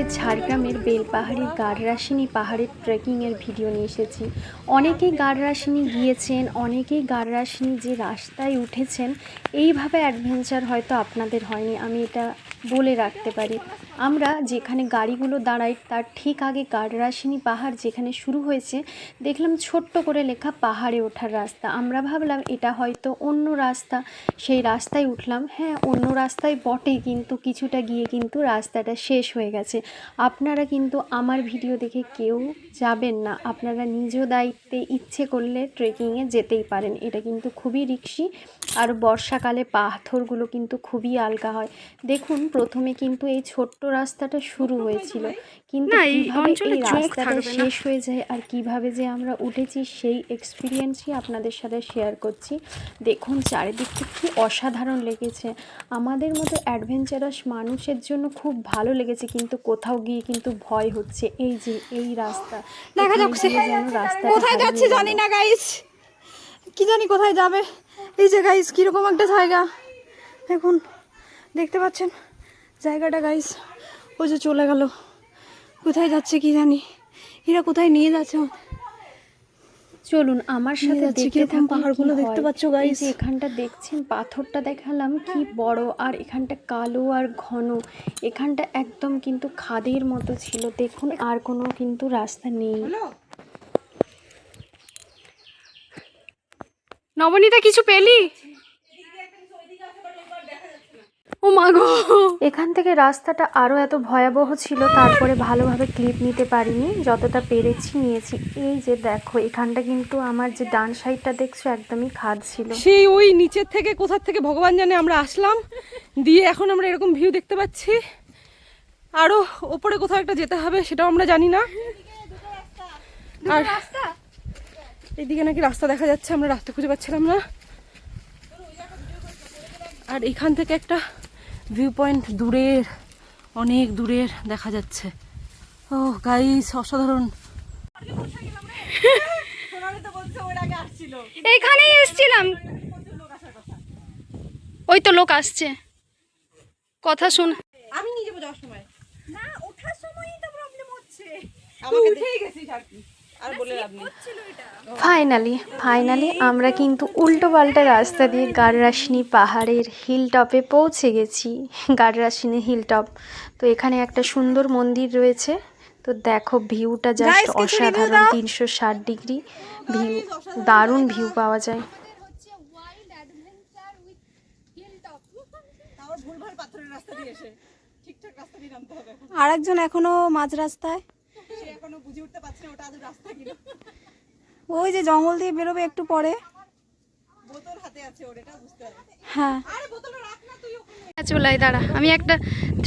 আমাদের ঝাড়গ্রামের বেলপাহাড়ির গাড়রাশিনী পাহাড়ের ট্রেকিংয়ের ভিডিও নিয়ে এসেছি। অনেকেই গাড়রাশিনী গিয়েছেন, অনেকেই গাড়রাশিনী যে রাস্তায় উঠেছেন, এইভাবে অ্যাডভেঞ্চার হয়তো আপনাদের হয়নি, আমি এটা বলে রাখতে পারি। আমরা যেখানে গাড়িগুলো দাঁড়াই তার ঠিক আগে গাড়রাশিনী পাহাড় যেখানে শুরু হয়েছে, দেখলাম ছোট্ট করে লেখা পাহাড়ে ওঠার রাস্তা। আমরা ভাবলাম এটা হয়তো অন্য রাস্তা, সেই রাস্তায় উঠলাম। হ্যাঁ, অন্য রাস্তায় বটে, কিন্তু কিছুটা গিয়ে কিন্তু রাস্তাটা শেষ হয়ে গেছে। আপনারা কিন্তু আমার ভিডিও দেখে কেউ যাবেন না, আপনারা নিজ দায়িত্বে ইচ্ছে করলে ট্রেকিংয়ে যেতেই পারেন। এটা কিন্তু খুবই রিস্কি, আর বর্ষাকালে পাথরগুলো কিন্তু খুবই আলগা হয়। দেখুন, প্রথমে কিন্তু এই ছোট্ট রাস্তাটা শুরু হয়েছিল, কিন্তু কীভাবে এই রাস্তাটা শেষ হয়ে যায় আর কিভাবে যে আমরা উঠেছি সেই এক্সপিরিয়েন্সই আপনাদের সাথে শেয়ার করছি। দেখুন চারিদিকটা কি অসাধারণ লেগেছে। আমাদের মতো অ্যাডভেঞ্চারাস মানুষের জন্য খুব ভালো লেগেছে, কিন্তু কোথাও গিয়ে কিন্তু ভয় হচ্ছে। এই যে এই রাস্তা দেখা যাচ্ছে, যেন রাস্তা কোথায় যাচ্ছে জানি না গাইস, কি জানি কোথায় যাবে। এই যে গাইস কিরকম একটা জায়গা, এখন দেখতে পাচ্ছেন জায়গাটা গাইস, ওই যে চলে গেল, কোথায় যাচ্ছে কি জানি, এরা কোথায় নিয়ে যাচ্ছে। চলুন আমার সাথে দেখতে থাকুন পাহাড়গুলো দেখতে পাচ্ছ গাইস। যে এখানটা দেখছেন পাথরটা দেখালাম কি বড়, আর এখানটা কালো আর ঘন, এখানটা একদম কিন্তু খাদের মতো ছিল। দেখুন আর কোনো কিন্তু রাস্তা নেই। নবনীতা কিছু পেলি? ও মা গো, এখান থেকে রাস্তাটা আরও এত ভয়াবহ ছিল, তারপরে ভালোভাবে ক্লিপ নিতে পারিনি, যতটা পেরেছি নিয়েছি। এই যে দেখো, এখানটা কিন্তু আমার যে ডান সাইডটা দেখছো একদমই খাদ ছিল। সেই ওই নিচের থেকে কোথার থেকে ভগবান জানে আমরা আসলাম, দিয়ে এখন আমরা এরকম ভিউ দেখতে পাচ্ছি। আরো ওপরে কোথাও একটা যেতে হবে, সেটাও আমরা জানি না। আর এইদিকে নাকি রাস্তা দেখা যাচ্ছে, আমরা রাস্তা খুঁজে পাচ্ছিলাম না। আর এখান থেকে একটা ভিউ পয়েন্ট দূরের, অনেক দূরের দেখা যাচ্ছে। ও গাইস অসাধারণ। এইখানেই এসেছিলাম, ওই তো লোক আসছে, কথা শুন। আমি নিয়ে যাবো যাওয়ার সময়, না ওঠার সময়ই তো প্রবলেম হচ্ছে, আমাকে উঠেই গেছিস আর কি, আর বলে লাভ নেই। ফাইনালি আমরা কিন্তু উল্টো পাল্টা রাস্তা দিয়ে গাড়রাশিনী পাহাড়ের হিল টপে পৌঁছে গেছি। গাড়রাশিনী হিল টপ, তো এখানে একটা সুন্দর মন্দির রয়েছে। তো দেখো ভিউটা জাস্ট অসাধারণ, 360 ডিগ্রি ভিউ, দারুণ ভিউ পাওয়া যায়। আর একজন এখনো মাঝ রাস্তায়, ওই যে জঙ্গল দিয়ে বেরোবে একটু পরে। হ্যাঁ চলাই দাঁড়া, আমি একটা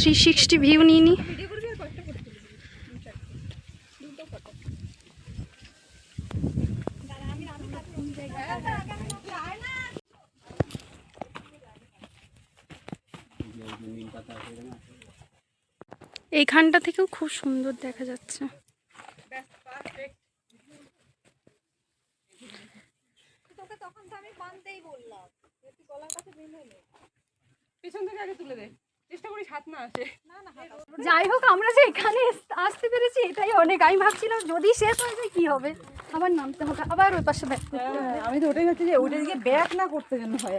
360 ভিউ নিয়ে নিই। এইখানটা থেকেও খুব সুন্দর দেখা যাচ্ছে। পেছন থেকে আগে তুলে দে, চেষ্টা করি হাত না আসে। যাই হোক, আমরা যে এখানে আসতে পেরেছি এটাই অনেক। আমি ভাবছিলাম যদি শেষ হয়ে যায় কি হবে, আবার নামতে হবে, আবার ওই পাশে ব্যাক করতে হবে। আমি তো ওটাই হচ্ছে যে ওইটা দিকে ব্যাক না করতে যেন হয়।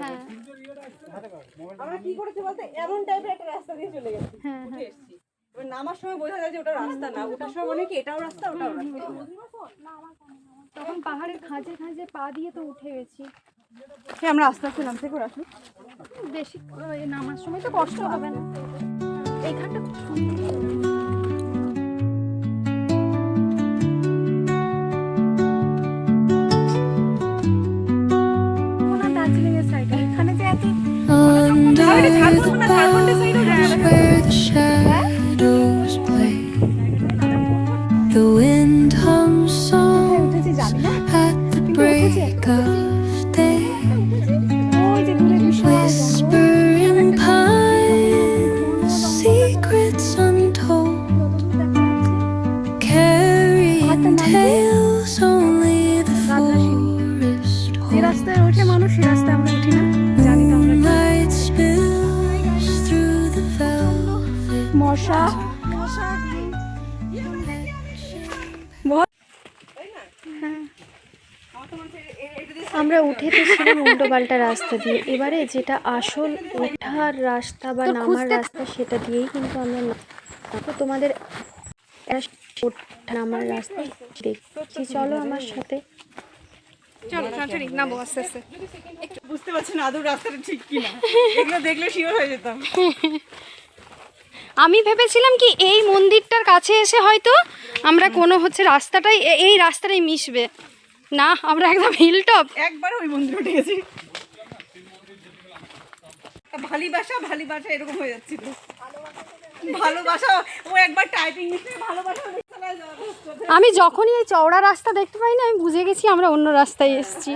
আমরা কি করেছি বলতে, এমন টাইপের একটা রাস্তা দিয়ে চলে গেছি, উঠে এসেছি। এবার নামার সময় বোঝা যায় যে ওটা রাস্তা না, ওটার সময় মনে কি এটাও রাস্তা ওটাও রাস্তা। তখন পাহাড়ের খাঁজে খাঁজে পা দিয়ে তো উঠে গেছি। হ্যাঁ, আমরা আস্তে আস্তে নামতে করে আসি, বেশি নামার সময় তো কষ্ট হবে না। এইখানটা খুব সুন্দর। Where the shadows play, the wind hums songs at the break of day, whispering pines, secrets untold, carrying tales only the forest holds. রাস্তায় ওঠে মানুষ, এই রাস্তায় আমরা উঠি না, জানি না আমরা। Moonlight spills through the velvet মশা আমরা উঠে তো ছিলাম উল্টো পাল্টা রাস্তা দিয়ে, এবারে যেটা আসল ওঠার রাস্তা বা নামার রাস্তা সেটা দিয়েই কিন্তু আমরা তো তোমাদের নামার রাস্তা দেখছি, চলো আমার সাথে। চলো চলো নামবো আস্তে আস্তে। বুঝতে পারছি না আদৌ রাস্তাটা ঠিক কিনা, এগুলো দেখলে শিওর হয়ে যেতাম। আমি ভেবেছিলাম কি এই মন্দিরটার কাছে এসে হয়তো আমরা কোনো হচ্ছে রাস্তাটাই এই রাস্তাটাই মিশবে, না আমরা একদম হিল টপ। একবার ওই মন্দিরে উঠে গেছি, ভালোবাসা এরকম হয়ে যাচ্ছিল। ভালোবাসা ও একবার টাইপিং লিখে ভালোবাসা আমি যখনই এই চওড়া রাস্তা দেখতে পাই না আমি বুঝে গেছি আমরা অন্য রাস্তায় এসেছি।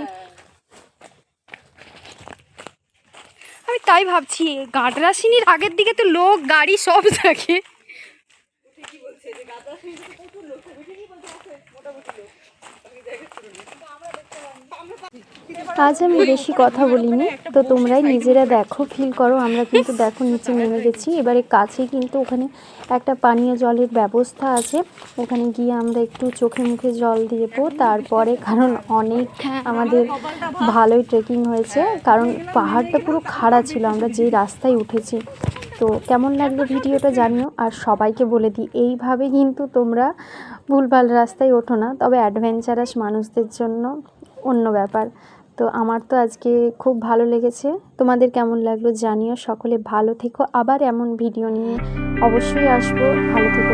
আমি তাই ভাবছি গাডরাসিনীর আগের দিকে তো লোক গাড়ি সব থাকে। আজ আমি বেশি কথা বলিনি, তো তোমরাই নিজেরা দেখো, ফিল করো। আমরা কিন্তু দেখো নিচে নেমে গেছি, এবারে কাছে কিন্তু ওখানে একটা পানীয় জলের ব্যবস্থা আছে, ওখানে গিয়ে আমরা একটু চোখে মুখে জল দেবো তারপরে, কারণ অনেক আমাদের ভালোই ট্রেকিং হয়েছে, কারণ পাহাড়টা পুরো খাড়া ছিল আমরা যেই রাস্তায় উঠেছি। তো কেমন লাগলো ভিডিওটা জানিও, আর সবাইকে বলে দিই এইভাবে কিন্তু তোমরা ভুলভাল রাস্তায় ওঠো না, তবে অ্যাডভেঞ্চারাস মানুষদের জন্য অন্য ব্যাপার। তো আমার তো আজকে খুব ভালো লেগেছে, তোমাদের কেমন লাগলো জানিও। সকলে ভালো থেকো, আবার এমন ভিডিও নিয়ে অবশ্যই আসবো। ভালো থেকো।